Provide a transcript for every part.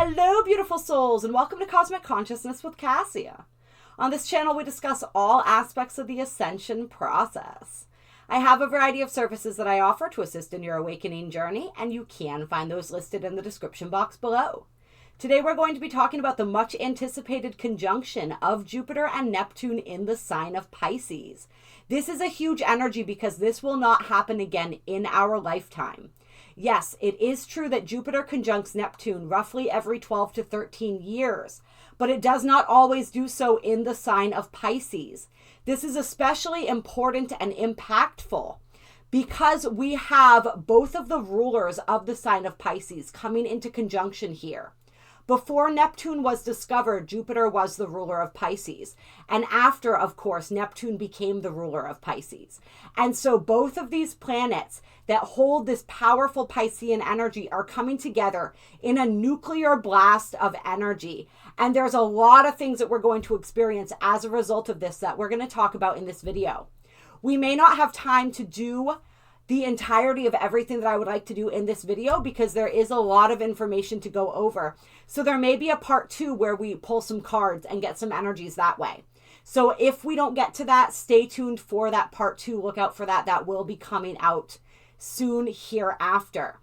Hello, beautiful souls, and welcome to Cosmic Consciousness with Kassia. On this channel, we discuss all aspects of the ascension process. I have a variety of services that I offer to assist in your awakening journey, and you can find those listed in the description box below. Today, we're going to be talking about the much anticipated conjunction of Jupiter and Neptune in the sign of Pisces. This is a huge energy because this will not happen again in our lifetime. Yes, it is true that Jupiter conjuncts Neptune roughly every 12 to 13 years, but it does not always do so in the sign of Pisces. This is especially important and impactful because we have both of the rulers of the sign of Pisces coming into conjunction here. Before Neptune was discovered, Jupiter was the ruler of Pisces. And after, of course, Neptune became the ruler of Pisces. And so both of these planets that hold this powerful Piscean energy are coming together in a nuclear blast of energy. And there's a lot of things that we're going to experience as a result of this that we're going to talk about in this video. We may not have time to do the entirety of everything that I would like to do in this video because there is a lot of information to go over. So there may be a part 2 where we pull some cards and get some energies that way. So if we don't get to that, stay tuned for that part 2. Look out for that. That will be coming out soon hereafter.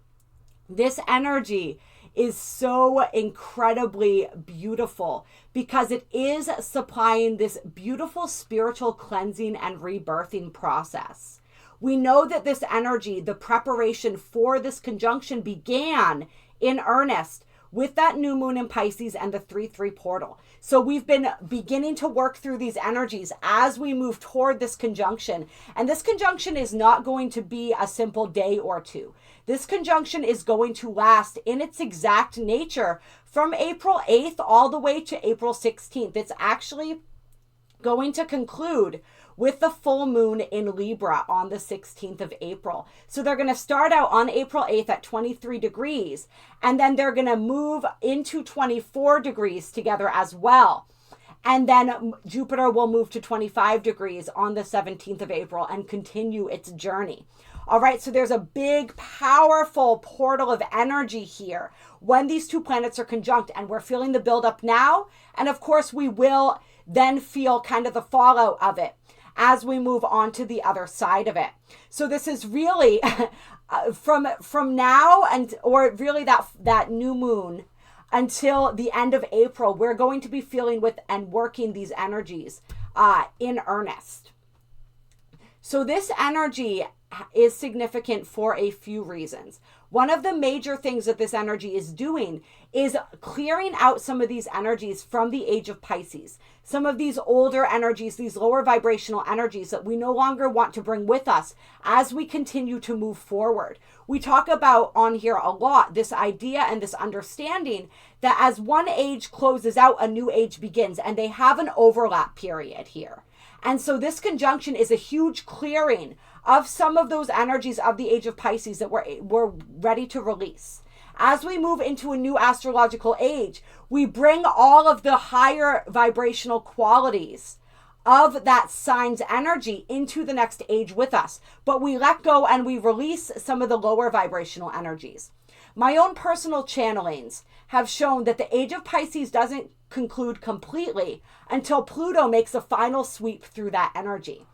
This energy is so incredibly beautiful because it is supplying this beautiful spiritual cleansing and rebirthing process. We know that this energy, the preparation for this conjunction began in earnest with that new moon in Pisces and the 3-3 portal. So we've been beginning to work through these energies as we move toward this conjunction. And this conjunction is not going to be a simple day or two. This conjunction is going to last in its exact nature from April 8th all the way to April 16th. It's actually going to conclude with the full moon in Libra on the 16th of April. So they're going to start out on April 8th at 23 degrees, and then they're going to move into 24 degrees together as well. And then Jupiter will move to 25 degrees on the 17th of April and continue its journey. All right, so there's a big, powerful portal of energy here when these two planets are conjunct, and we're feeling the buildup now. And of course, we will then feel kind of the fallout of it as we move on to the other side of it. So this is really from now or really that new moon until the end of April, we're going to be feeling with and working these energies in earnest. So this energy is significant for a few reasons. One of the major things that this energy is doing is clearing out some of these energies from the Age of Pisces. Some of these older energies, these lower vibrational energies that we no longer want to bring with us as we continue to move forward. We talk about on here a lot this idea and this understanding that as one age closes out, a new age begins, and they have an overlap period here. And so this conjunction is a huge clearing of some of those energies of the Age of Pisces that we're ready to release. As we move into a new astrological age, we bring all of the higher vibrational qualities of that sign's energy into the next age with us. But we let go and we release some of the lower vibrational energies. My own personal channelings have shown that the Age of Pisces doesn't conclude completely until Pluto makes a final sweep through that energy.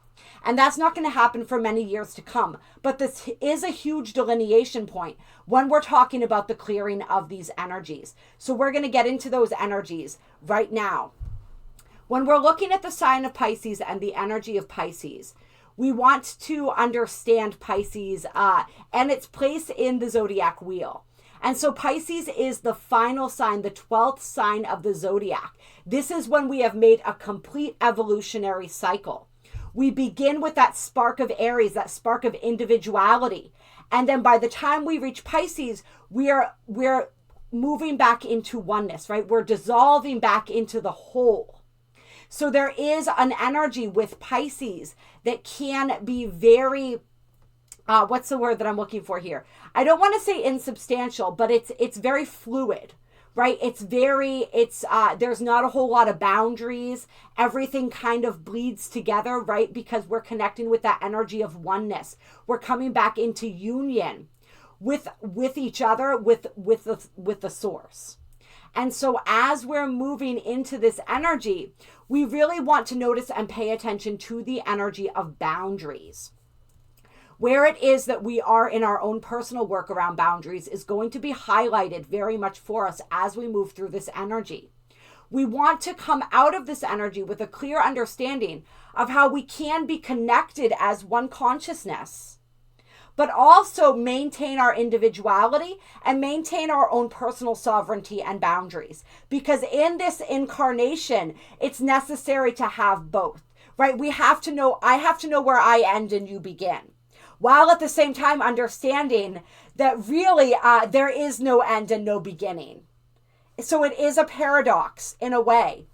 And that's not going to happen for many years to come. But this is a huge delineation point when we're talking about the clearing of these energies. So we're going to get into those energies right now. When we're looking at the sign of Pisces and the energy of Pisces, we want to understand Pisces and its place in the zodiac wheel. And so Pisces is the final sign, the 12th sign of the zodiac. This is when we have made a complete evolutionary cycle. We begin with that spark of Aries, that spark of individuality. And then by the time we reach Pisces, we're moving back into oneness, right? We're dissolving back into the whole. So there is an energy with Pisces that can be very, what's the word that I'm looking for here? I don't want to say insubstantial, but it's very fluid. Right? There's not a whole lot of boundaries. Everything kind of bleeds together, right? Because we're connecting with that energy of oneness. We're coming back into union with each other, with the source. And so as we're moving into this energy, we really want to notice and pay attention to the energy of boundaries. Where it is that we are in our own personal work around boundaries is going to be highlighted very much for us as we move through this energy. We want to come out of this energy with a clear understanding of how we can be connected as one consciousness, but also maintain our individuality and maintain our own personal sovereignty and boundaries. Because in this incarnation, it's necessary to have both, right? I have to know where I end and you begin, while at the same time understanding that really there is no end and no beginning. So it is a paradox in a way.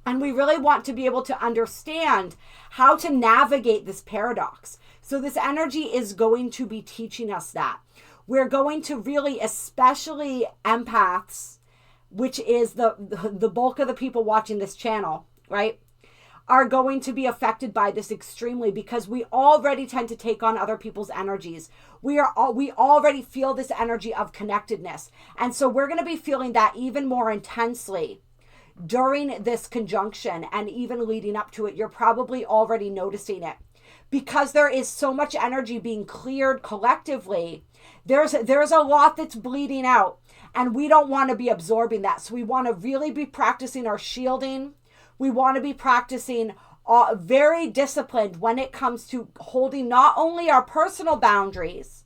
And we really want to be able to understand how to navigate this paradox. So this energy is going to be teaching us that. We're going to really, especially empaths, which is the bulk of the people watching this channel, right, are going to be affected by this extremely, because we already tend to take on other people's energies. We already feel this energy of connectedness. And so we're going to be feeling that even more intensely during this conjunction, and even leading up to it. You're probably already noticing it. Because there is so much energy being cleared collectively, there's a lot that's bleeding out, and we don't want to be absorbing that. So we want to really be practicing our shielding. We want to be practicing very disciplined when it comes to holding not only our personal boundaries,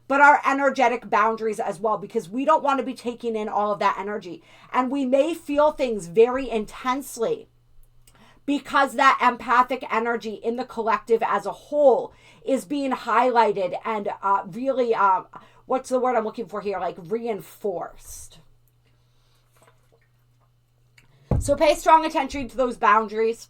but our energetic boundaries as well, because we don't want to be taking in all of that energy. And we may feel things very intensely because that empathic energy in the collective as a whole is being highlighted and really, what's the word I'm looking for here? Like reinforced. So pay strong attention to those boundaries.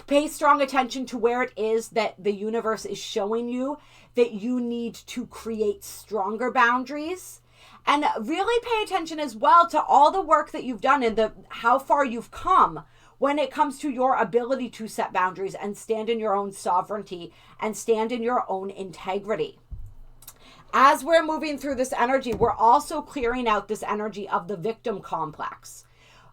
Pay strong attention to where it is that the universe is showing you that you need to create stronger boundaries. And really pay attention as well to all the work that you've done and how far you've come when it comes to your ability to set boundaries and stand in your own sovereignty and stand in your own integrity. As we're moving through this energy, we're also clearing out this energy of the victim complex.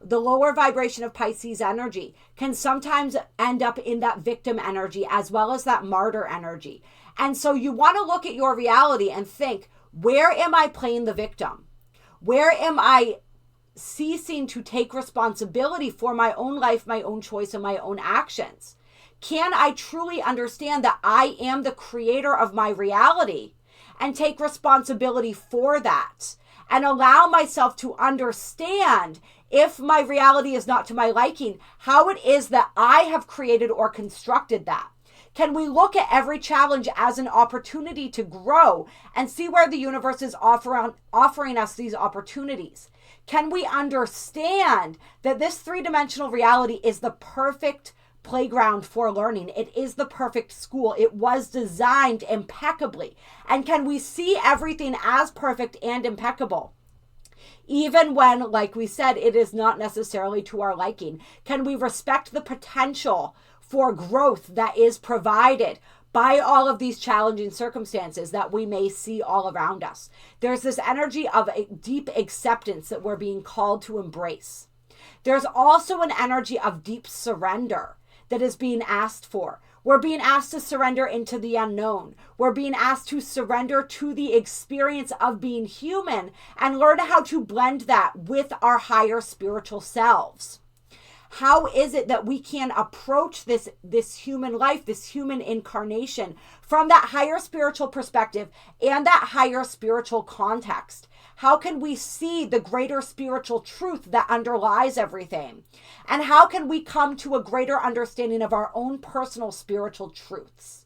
The lower vibration of Pisces energy can sometimes end up in that victim energy as well as that martyr energy. And so you want to look at your reality and think, where am I playing the victim? Where am I ceasing to take responsibility for my own life, my own choice, and my own actions? Can I truly understand that I am the creator of my reality and take responsibility for that? And allow myself to understand, if my reality is not to my liking, how it is that I have created or constructed that. Can we look at every challenge as an opportunity to grow and see where the universe is offering us these opportunities? Can we understand that this three-dimensional reality is the perfect playground for learning? It is the perfect school. It was designed impeccably. And can we see everything as perfect and impeccable? Even when, like we said, it is not necessarily to our liking. Can we respect the potential for growth that is provided by all of these challenging circumstances that we may see all around us? There's this energy of a deep acceptance that we're being called to embrace. There's also an energy of deep surrender that is being asked for. We're being asked to surrender into the unknown. We're being asked to surrender to the experience of being human and learn how to blend that with our higher spiritual selves. How is it that we can approach this human life, this human incarnation, from that higher spiritual perspective and that higher spiritual context? How can we see the greater spiritual truth that underlies everything? And how can we come to a greater understanding of our own personal spiritual truths?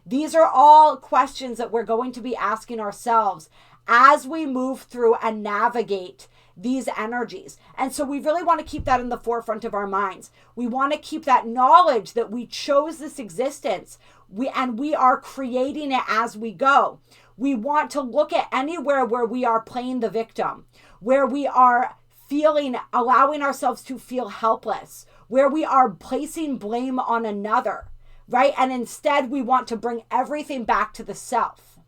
These are all questions that we're going to be asking ourselves as we move through and navigate these energies. And so we really want to keep that in the forefront of our minds. We want to keep that knowledge that we chose this existence, and we are creating it as we go. We want to look at anywhere where we are playing the victim, where we are allowing ourselves to feel helpless, where we are placing blame on another, right? And instead we want to bring everything back to the self.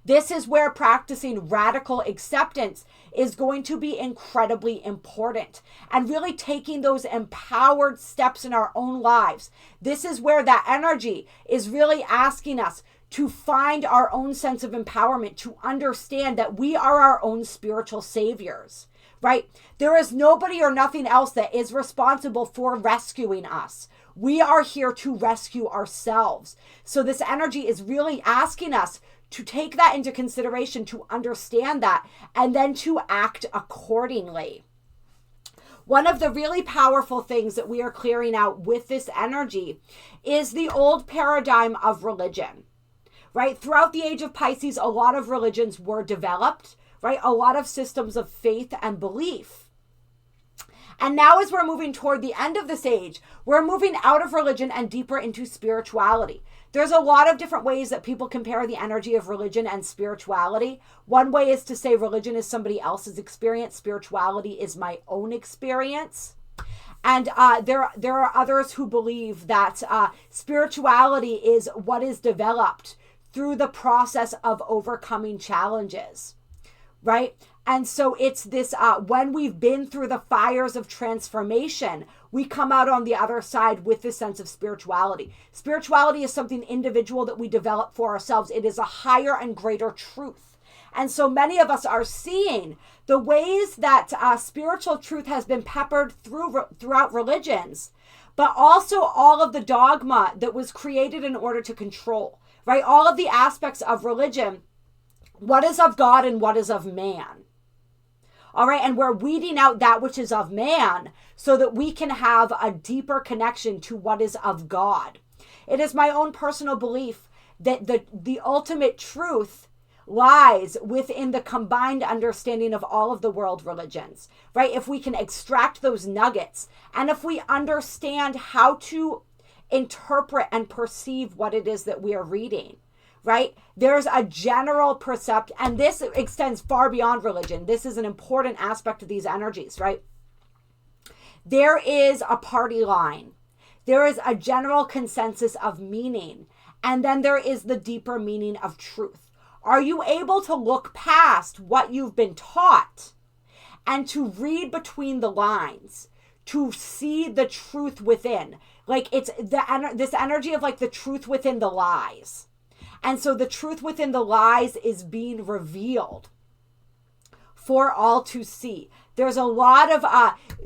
This is where practicing radical acceptance is going to be incredibly important, and really taking those empowered steps in our own lives. This is where that energy is really asking us to find our own sense of empowerment, to understand that we are our own spiritual saviors, right? There is nobody or nothing else that is responsible for rescuing us. We are here to rescue ourselves. So this energy is really asking us to take that into consideration, to understand that, and then to act accordingly. One of the really powerful things that we are clearing out with this energy is the old paradigm of religion, right? Throughout the age of Pisces, a lot of religions were developed, right? A lot of systems of faith and belief. And now as we're moving toward the end of this age, we're moving out of religion and deeper into spirituality. There's a lot of different ways that people compare the energy of religion and spirituality. One way is to say religion is somebody else's experience. Spirituality is my own experience. And there are others who believe that spirituality is what is developed through the process of overcoming challenges, right? And so it's this, when we've been through the fires of transformation, we come out on the other side with this sense of spirituality. Spirituality is something individual that we develop for ourselves. It is a higher and greater truth. And so many of us are seeing the ways that spiritual truth has been peppered throughout religions, but also all of the dogma that was created in order to control, right? All of the aspects of religion, what is of God and what is of man. All right, and we're weeding out that which is of man so that we can have a deeper connection to what is of God. It is my own personal belief that the ultimate truth lies within the combined understanding of all of the world religions, right? If we can extract those nuggets, and if we understand how to interpret and perceive what it is that we are reading, right? There's a general percept, and this extends far beyond religion. This is an important aspect of these energies, right? There is a party line. There is a general consensus of meaning, and then there is the deeper meaning of truth. Are you able to look past what you've been taught and to read between the lines, to see the truth within? Like it's this energy of like the truth within the lies. And so the truth within the lies is being revealed for all to see. There's a lot of,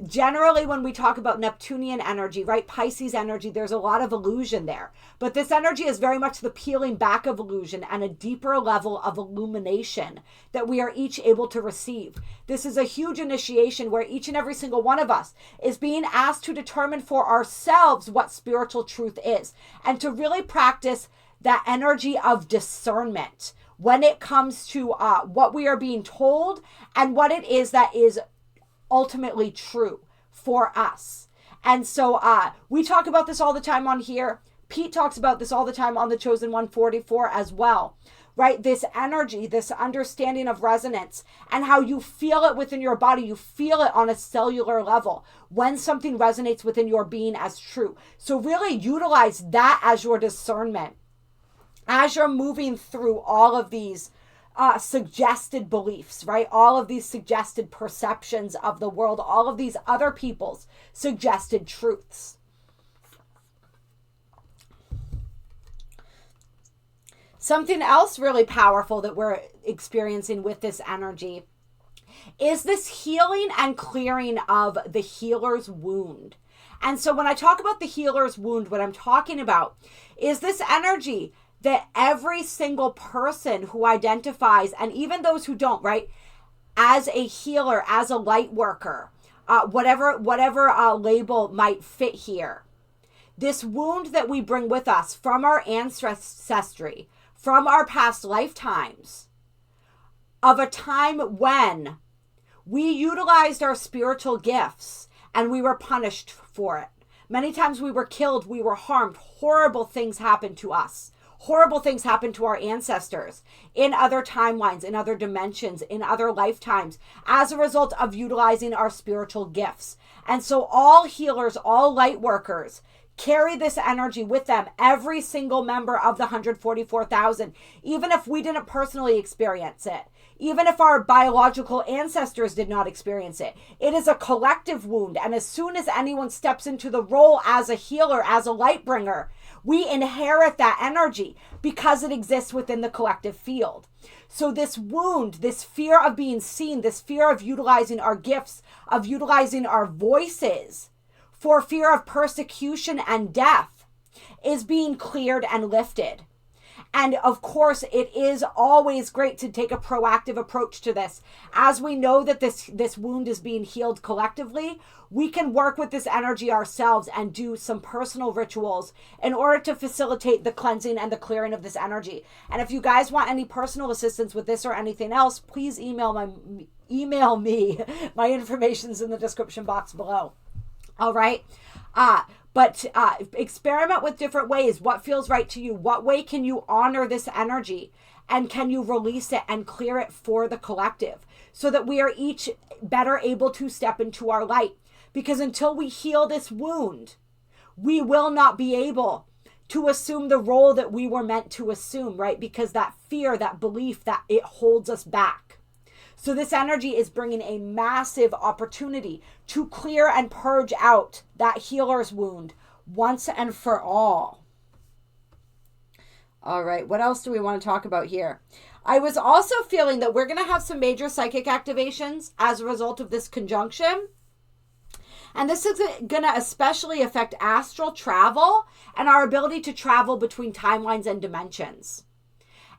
generally when we talk about Neptunian energy, right, Pisces energy, there's a lot of illusion there. But this energy is very much the peeling back of illusion and a deeper level of illumination that we are each able to receive. This is a huge initiation where each and every single one of us is being asked to determine for ourselves what spiritual truth is, and to really practice that energy of discernment when it comes to what we are being told and what it is that is ultimately true for us. And so we talk about this all the time on here. Pete talks about this all the time on the Chosen 144 as well, right? This energy, this understanding of resonance, and how you feel it within your body. You feel it on a cellular level when something resonates within your being as true. So really utilize that as your discernment as you're moving through all of these suggested beliefs, right? All of these suggested perceptions of the world, all of these other people's suggested truths. Something else really powerful that we're experiencing with this energy is this healing and clearing of the healer's wound. And so when I talk about the healer's wound, what I'm talking about is this energy that every single person who identifies, and even those who don't, right, as a healer, as a light worker, whatever label might fit here, this wound that we bring with us from our ancestry, from our past lifetimes, of a time when we utilized our spiritual gifts and we were punished for it. Many times we were killed, we were harmed, horrible things happened to us. Horrible things happen to our ancestors in other timelines, in other dimensions, in other lifetimes, as a result of utilizing our spiritual gifts. And so all healers, all light workers carry this energy with them, every single member of the 144,000, even if we didn't personally experience it, even if our biological ancestors did not experience it. It is a collective wound. And as soon as anyone steps into the role as a healer, as a light bringer, we inherit that energy because it exists within the collective field. So this wound, this fear of being seen, this fear of utilizing our gifts, of utilizing our voices for fear of persecution and death, is being cleared and lifted. And of course, it is always great to take a proactive approach to this. As we know that this wound is being healed collectively, we can work with this energy ourselves and do some personal rituals in order to facilitate the cleansing and the clearing of this energy. And if you guys want any personal assistance with this or anything else, please email me. My information's in the description box below. All right. But experiment with different ways. What feels right to you? What way can you honor this energy? And can you release it and clear it for the collective so that we are each better able to step into our light? Because until we heal this wound, we will not be able to assume the role that we were meant to assume, right? Because that fear, that belief, that it holds us back. So this energy is bringing a massive opportunity to clear and purge out that healer's wound once and for all. All right, what else do we want to talk about here? I was also feeling that we're going to have some major psychic activations as a result of this conjunction. And this is going to especially affect astral travel and our ability to travel between timelines and dimensions.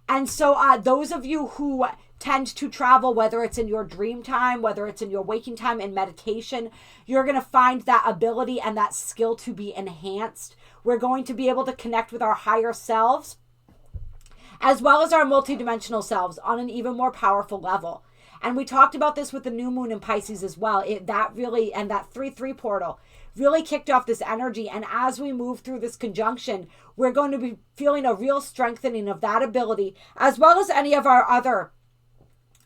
And so those of you who tend to travel, whether it's in your dream time, whether it's in your waking time, in meditation, you're going to find that ability and that skill to be enhanced. We're going to be able to connect with our higher selves, as well as our multidimensional selves on an even more powerful level. And we talked about this with the new moon in Pisces as well. That 3/3 portal really kicked off this energy. And as we move through this conjunction, we're going to be feeling a real strengthening of that ability, as well as any of our other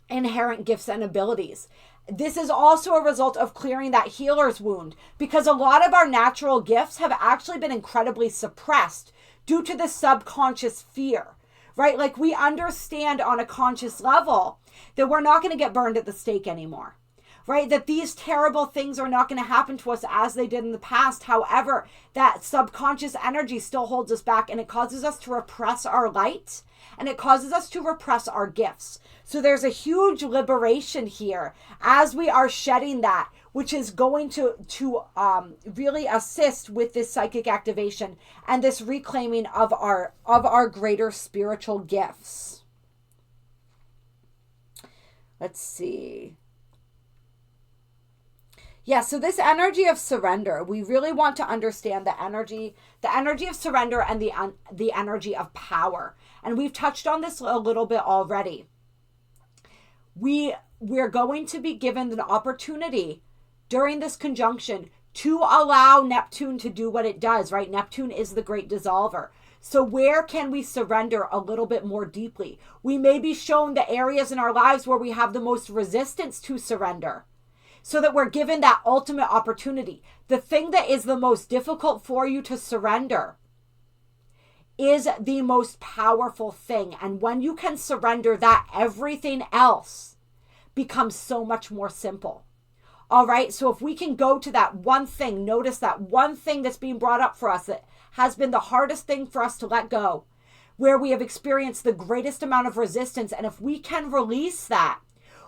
inherent gifts and abilities. This is also a result of clearing that healer's wound, because a lot of our natural gifts have actually been incredibly suppressed due to the subconscious fear, right? Like, we understand on a conscious level that we're not going to get burned at the stake anymore, right? That these terrible things are not going to happen to us as they did in the past. However, that subconscious energy still holds us back, and it causes us to repress our light, and it causes us to repress our gifts. So there's a huge liberation here as we are shedding that, which is going to really assist with this psychic activation and this reclaiming of our greater spiritual gifts. Let's see. Yeah, so this energy of surrender, we really want to understand the energy of surrender and the energy of power. And we've touched on this a little bit already. We're going to be given an opportunity during this conjunction to allow Neptune to do what it does, right? Neptune is the great dissolver. So where can we surrender a little bit more deeply? We may be shown the areas in our lives where we have the most resistance to surrender, so that we're given that ultimate opportunity. The thing that is the most difficult for you to surrender is the most powerful thing. And when you can surrender that, everything else becomes so much more simple. All right, so if we can go to that one thing, notice that one thing that's being brought up for us that has been the hardest thing for us to let go, where we have experienced the greatest amount of resistance. And if we can release that,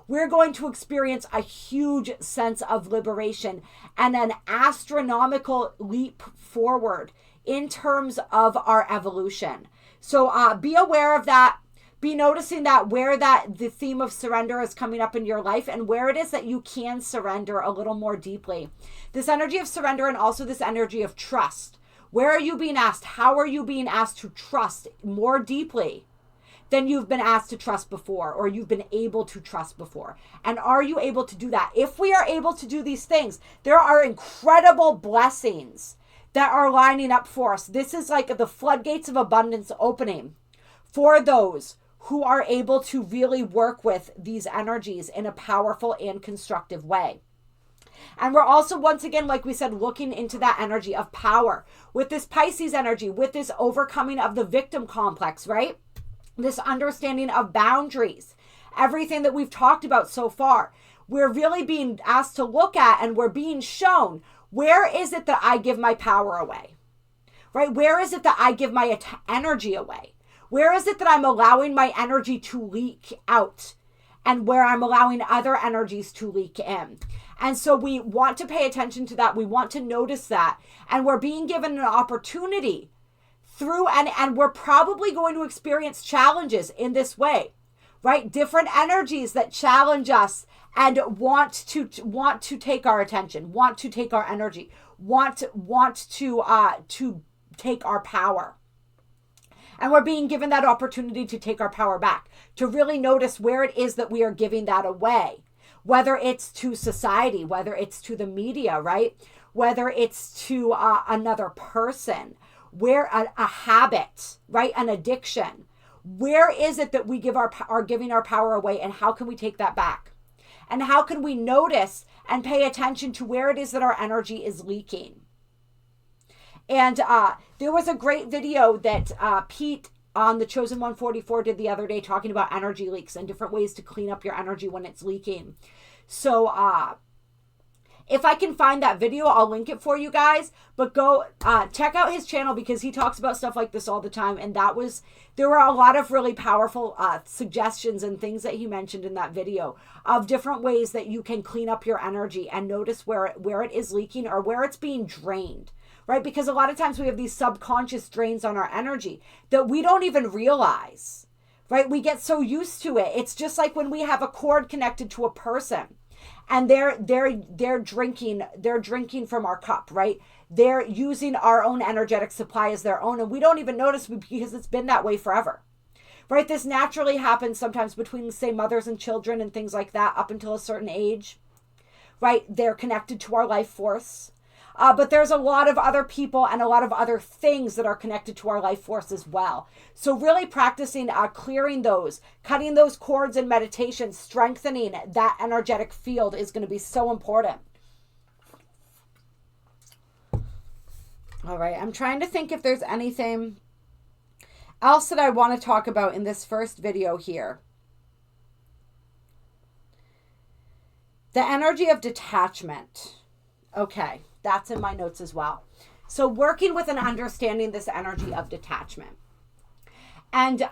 we're going to experience a huge sense of liberation and an astronomical leap forward in terms of our evolution. So be aware of that. Be noticing that where the theme of surrender is coming up in your life, and where it is that you can surrender a little more deeply. This energy of surrender, and also this energy of trust. Where are you being asked? How are you being asked to trust more deeply than you've been asked to trust before, or you've been able to trust before? And are you able to do that? If we are able to do these things, there are incredible blessings that are lining up for us. This is like the floodgates of abundance opening for those who are able to really work with these energies in a powerful and constructive way. And we're also, once again, like we said, looking into that energy of power. With this Pisces energy, with this overcoming of the victim complex, right? This understanding of boundaries. Everything that we've talked about so far. We're really being asked to look at, and we're being shown, where is it that I give my power away? Right? Where is it that I give my energy away? Where is it that I'm allowing my energy to leak out? And where I'm allowing other energies to leak in. And so we want to pay attention to that. We want to notice that. And we're being given an opportunity through, and we're probably going to experience challenges in this way, right? Different energies that challenge us and want to take our attention, want to take our energy, want to take our power. And we're being given that opportunity to take our power back, to really notice where it is that we are giving that away, whether it's to society, whether it's to the media, right? Whether it's to another person, where a habit, right? An addiction. Where is it that we are giving our power away, and how can we take that back? And how can we notice and pay attention to where it is that our energy is leaking? And there was a great video that Pete on the Chosen 144 did the other day, talking about energy leaks and different ways to clean up your energy when it's leaking. So if I can find that video, I'll link it for you guys. But go check out his channel, because he talks about stuff like this all the time. And there were a lot of really powerful suggestions and things that he mentioned in that video of different ways that you can clean up your energy and notice where it is leaking or where it's being drained. Right? Because a lot of times we have these subconscious drains on our energy that we don't even realize, right? We get so used to it. It's just like when we have a cord connected to a person and they're drinking from our cup, right? They're using our own energetic supply as their own, and we don't even notice because it's been that way forever, right? This naturally happens sometimes between, say, mothers and children and things like that up until a certain age, right? They're connected to our life force. But there's a lot of other people and a lot of other things that are connected to our life force as well. So really practicing clearing those, cutting those cords in meditation, strengthening that energetic field is going to be so important. All right, I'm trying to think if there's anything else that I want to talk about in this first video here. The energy of detachment. Okay. That's in my notes as well. So working with and understanding this energy of detachment. And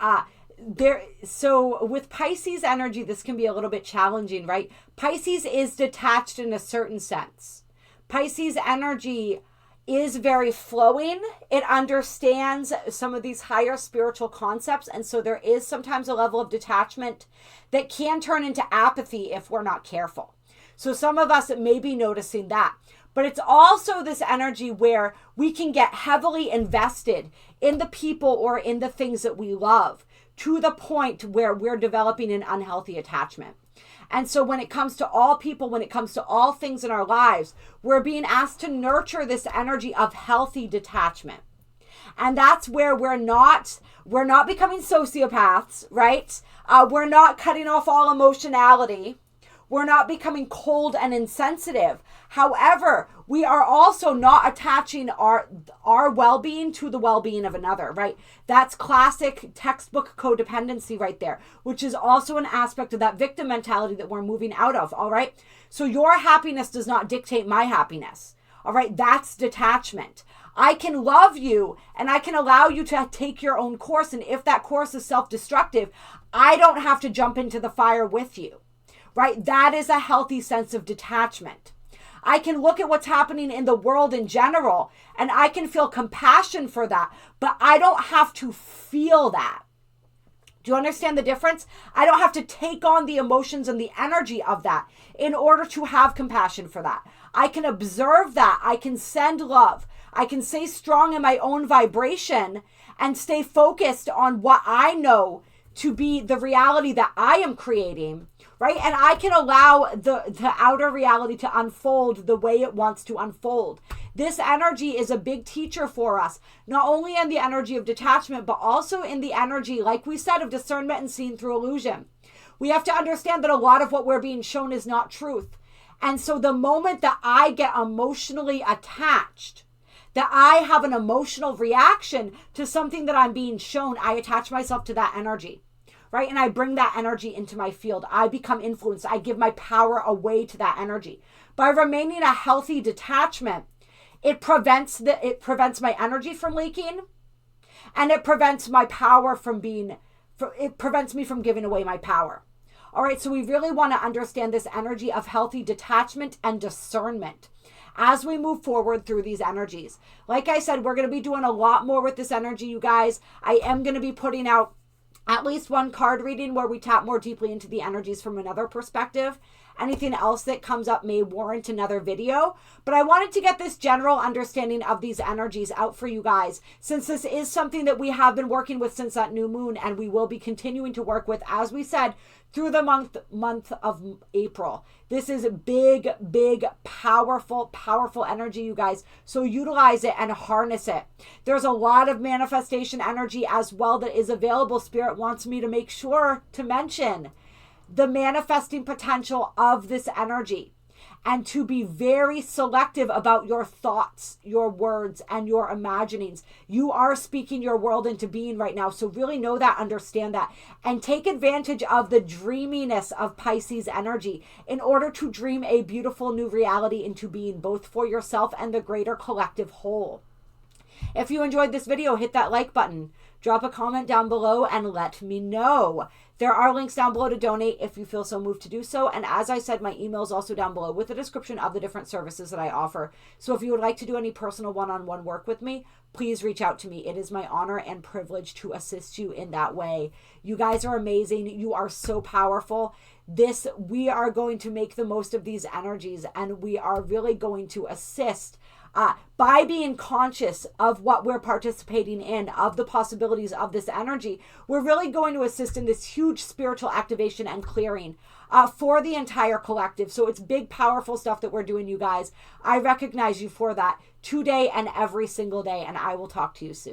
so with Pisces energy, this can be a little bit challenging, right? Pisces is detached in a certain sense. Pisces energy is very flowing. It understands some of these higher spiritual concepts. And so there is sometimes a level of detachment that can turn into apathy if we're not careful. So some of us may be noticing that. But it's also this energy where we can get heavily invested in the people or in the things that we love to the point where we're developing an unhealthy attachment. And so when it comes to all people, when it comes to all things in our lives, we're being asked to nurture this energy of healthy detachment. And that's where we're not becoming sociopaths, right? We're not cutting off all emotionality. We're not becoming cold and insensitive. However, we are also not attaching our well-being to the well-being of another, right? That's classic textbook codependency right there, which is also an aspect of that victim mentality that we're moving out of, all right? So your happiness does not dictate my happiness, all right? That's detachment. I can love you and I can allow you to take your own course. And if that course is self-destructive, I don't have to jump into the fire with you. Right? That is a healthy sense of detachment. I can look at what's happening in the world in general and I can feel compassion for that, but I don't have to feel that. Do you understand the difference? I don't have to take on the emotions and the energy of that in order to have compassion for that. I can observe that. I can send love. I can stay strong in my own vibration and stay focused on what I know to be the reality that I am creating. Right? And I can allow the outer reality to unfold the way it wants to unfold. This energy is a big teacher for us, not only in the energy of detachment, but also in the energy, like we said, of discernment and seeing through illusion. We have to understand that a lot of what we're being shown is not truth. And so the moment that I get emotionally attached, that I have an emotional reaction to something that I'm being shown, I attach myself to that energy, right? And I bring that energy into my field. I become influenced. I give my power away to that energy. By remaining a healthy detachment, it prevents my energy from leaking, and it prevents my power it prevents me from giving away my power. All right, so we really want to understand this energy of healthy detachment and discernment as we move forward through these energies. Like I said, we're going to be doing a lot more with this energy, you guys. I am going to be putting out at least one card reading where we tap more deeply into the energies from another perspective. Anything else that comes up may warrant another video, but I wanted to get this general understanding of these energies out for you guys, since this is something that we have been working with since that new moon, and we will be continuing to work with, as we said, through the month of April. This is big, powerful energy, you guys. So utilize it and harness it. There's a lot of manifestation energy as well that is available. Spirit wants me to make sure to mention the manifesting potential of this energy, and to be very selective about your thoughts, your words, and your imaginings. You are speaking your world into being right now. So really know that, understand that, and take advantage of the dreaminess of Pisces energy in order to dream a beautiful new reality into being, both for yourself and the greater collective whole. If you enjoyed this video, hit that like button, drop a comment down below, and let me know. There are links down below to donate if you feel so moved to do so. And as I said, my email is also down below with a description of the different services that I offer. So if you would like to do any personal one-on-one work with me, please reach out to me. It is my honor and privilege to assist you in that way. You guys are amazing. You are so powerful. We are going to make the most of these energies, and we are really going to assist by being conscious of what we're participating in, of the possibilities of this energy. We're really going to assist in this huge spiritual activation and clearing for the entire collective. So it's big, powerful stuff that we're doing, you guys. I recognize you for that today and every single day, and I will talk to you soon.